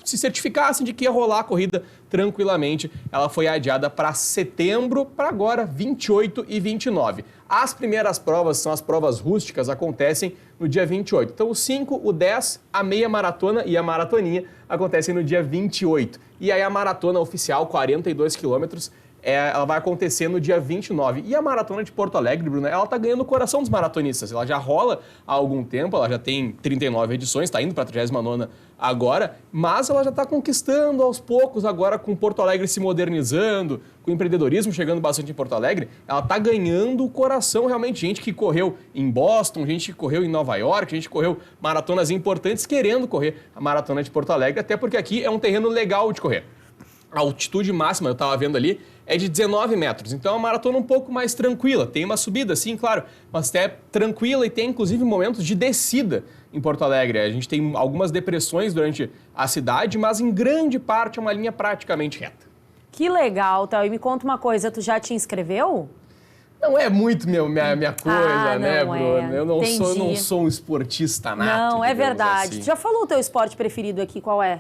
se certificassem de que ia rolar a corrida tranquilamente, ela foi adiada para setembro, para agora 28 e 29. As primeiras provas, são as provas rústicas, acontecem no dia 28. Então o 5, o 10, a meia maratona e a maratoninha acontecem no dia 28. E aí a maratona oficial, 42 quilômetros, ela vai acontecer no dia 29. E a Maratona de Porto Alegre, Bruna, ela tá ganhando o coração dos maratonistas. Ela já rola há algum tempo, ela já tem 39 edições, está indo para a 39ª agora, mas ela já está conquistando aos poucos agora, com Porto Alegre se modernizando, com o empreendedorismo chegando bastante em Porto Alegre, ela está ganhando o coração realmente. Gente que correu em Boston, gente que correu em Nova York, gente que correu maratonas importantes querendo correr a Maratona de Porto Alegre, até porque aqui é um terreno legal de correr. A altitude máxima, eu estava vendo ali, é de 19 metros. Então é uma maratona um pouco mais tranquila. Tem uma subida, sim, claro, mas até tranquila e tem inclusive momentos de descida em Porto Alegre. A gente tem algumas depressões durante a cidade, mas em grande parte é uma linha praticamente reta. Que legal, Théo. E me conta uma coisa, tu já te inscreveu? Não é muito minha coisa, né, não Bruno? é. Eu não sou um esportista nato. Não, é digamos verdade. assim. Tu já falou o teu esporte preferido aqui, qual é?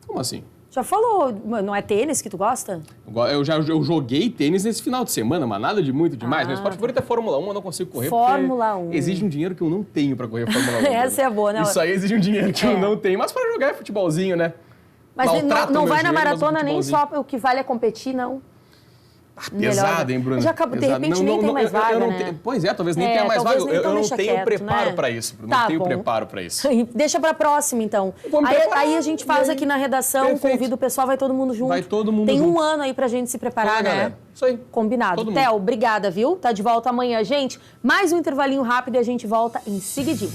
Como assim? Já falou, não é tênis que tu gosta? Eu joguei tênis nesse final de semana, mas nada de muito demais. Meu esporte favorito é Fórmula 1, eu não consigo correr Fórmula 1. exige um dinheiro que eu não tenho pra correr Fórmula 1. Essa é boa, né? Isso aí exige um dinheiro que eu não tenho, mas pra jogar é futebolzinho, né? Mas não vai na maratona nem futebolzinho. só o que vale é competir, não? Pesado, hein, Bruno? Já acabou, de repente nem tem mais vaga, né? Pois é, talvez nem tenha mais vaga. talvez nem, Eu então não deixa tenho quieto, preparo né? pra isso, Bruno. Tá Não tenho bom. preparo pra isso. Deixa pra próxima, então. Vou me preparar. Aí a gente faz aqui na redação, Perfeito. convida o pessoal, vai todo mundo junto. Vai todo mundo Tem junto. um ano aí pra gente se preparar, Fala, né? galera. Isso aí. Combinado. Todo mundo. Theo, obrigada, viu? Tá de volta amanhã, gente. Mais um intervalinho rápido e a gente volta em seguidinho.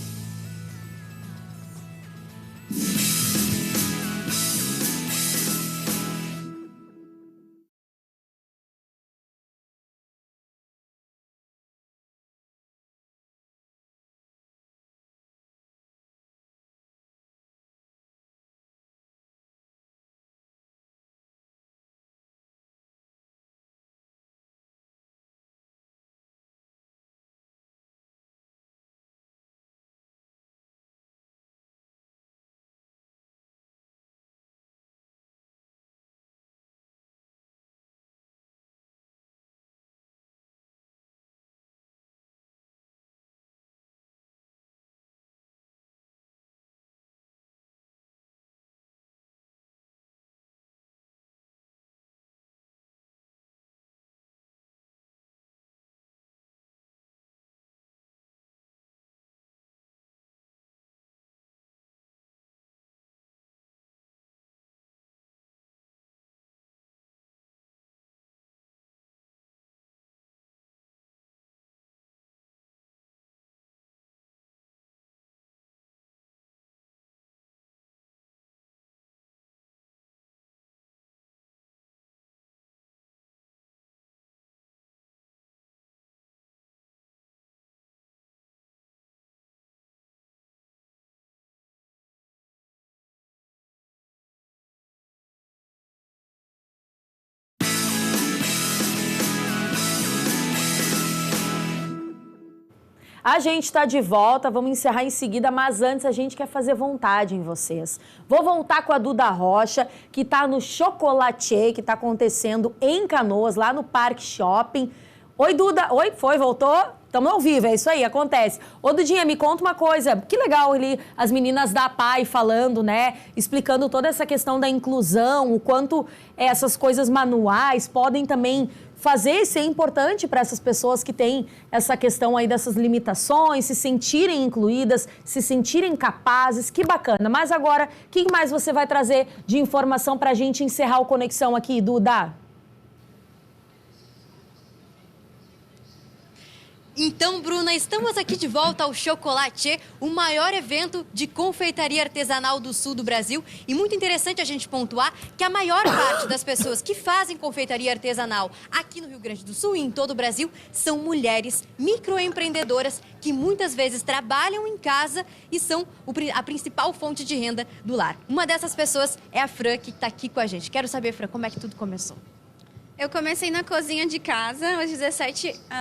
A gente está de volta, vamos encerrar em seguida, mas antes a gente quer fazer vontade em vocês. Vou voltar com a Duda Rocha, que está no Chocolatier, que está acontecendo em Canoas, lá no Parque Shopping. Oi, Duda. Oi, voltou? Estamos ao vivo, é isso aí, acontece. Ô, Dudinha, me conta uma coisa. Que legal ali as meninas da PAI falando, né? Explicando toda essa questão da inclusão, o quanto essas coisas manuais podem também fazer ser importante para essas pessoas que têm essa questão aí dessas limitações, se sentirem incluídas, se sentirem capazes. Que bacana. Mas agora, o que mais você vai trazer de informação para a gente encerrar o Conexão aqui, Duda? Então, Bruna, estamos aqui de volta ao Chocolatier, o maior evento de confeitaria artesanal do sul do Brasil. E muito interessante a gente pontuar que a maior parte das pessoas que fazem confeitaria artesanal aqui no Rio Grande do Sul e em todo o Brasil são mulheres microempreendedoras que muitas vezes trabalham em casa e são a principal fonte de renda do lar. Uma dessas pessoas é a Fran, que está aqui com a gente. Quero saber, Fran, como é que tudo começou? Eu comecei na cozinha de casa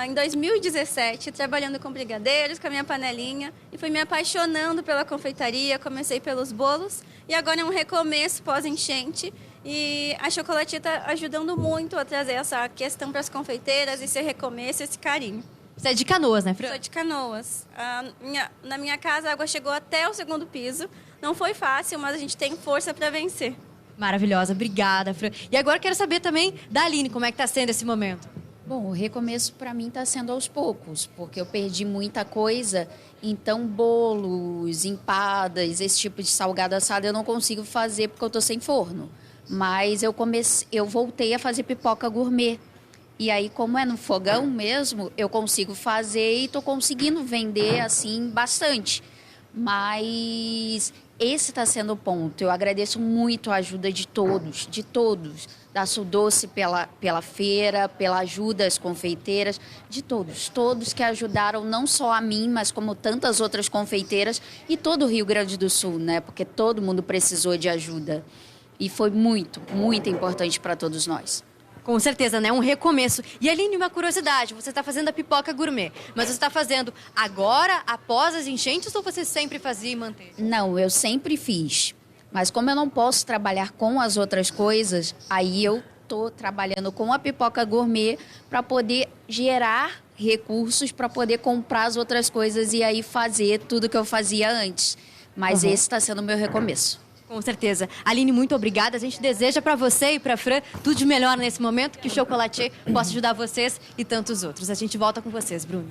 em 2017, trabalhando com brigadeiros, com a minha panelinha, e fui me apaixonando pela confeitaria. Comecei pelos bolos e agora é um recomeço pós-enchente. E a Chocolatier está ajudando muito a trazer essa questão para as confeiteiras, esse recomeço, esse carinho. Você é de Canoas, né, Fran? Sou de Canoas. Na minha casa a água chegou até o 2º piso. Não foi fácil, mas a gente tem força para vencer. Maravilhosa, obrigada, Fran. E agora quero saber também da Aline, como é que está sendo esse momento? Bom, o recomeço para mim está sendo aos poucos, porque eu perdi muita coisa, então bolos, empadas, esse tipo de salgado assado eu não consigo fazer porque eu estou sem forno. Mas eu voltei a fazer pipoca gourmet. E aí, como é no fogão mesmo, eu consigo fazer e estou conseguindo vender assim bastante. Mas esse está sendo o ponto. Eu agradeço muito a ajuda de todos, da Sudoce pela feira, pela ajuda às confeiteiras, de todos que ajudaram não só a mim, mas como tantas outras confeiteiras e todo o Rio Grande do Sul, né? Porque todo mundo precisou de ajuda. E foi muito, muito importante para todos nós. Com certeza, né? Um recomeço. E Aline, uma curiosidade, você está fazendo a pipoca gourmet, mas você está fazendo agora, após as enchentes, ou você sempre fazia e manteve? Não, eu sempre fiz. Mas como eu não posso trabalhar com as outras coisas, aí eu estou trabalhando com a pipoca gourmet para poder gerar recursos para poder comprar as outras coisas e aí fazer tudo que eu fazia antes. Mas esse está sendo o meu recomeço. Com certeza. Aline, muito obrigada. A gente deseja para você e para a Fran tudo de melhor nesse momento, que o Chocolatier possa ajudar vocês e tantos outros. A gente volta com vocês, Bruno.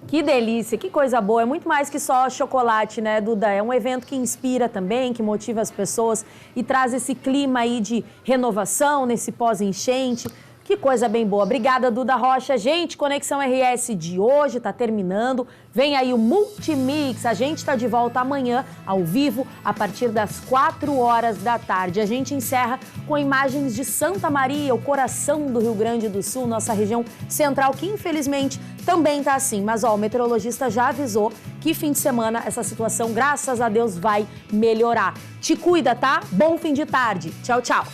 Que delícia, que coisa boa. É muito mais que só chocolate, né, Duda? É um evento que inspira também, que motiva as pessoas e traz esse clima aí de renovação nesse pós-enchente. Que coisa bem boa. Obrigada, Duda Rocha. Gente, Conexão RS de hoje está terminando. Vem aí o Multimix. A gente está de volta amanhã, ao vivo, a partir das 4 horas da tarde. A gente encerra com imagens de Santa Maria, o coração do Rio Grande do Sul, nossa região central, que infelizmente também está assim. Mas, ó, o meteorologista já avisou que fim de semana essa situação, graças a Deus, vai melhorar. Te cuida, tá? Bom fim de tarde. Tchau, tchau.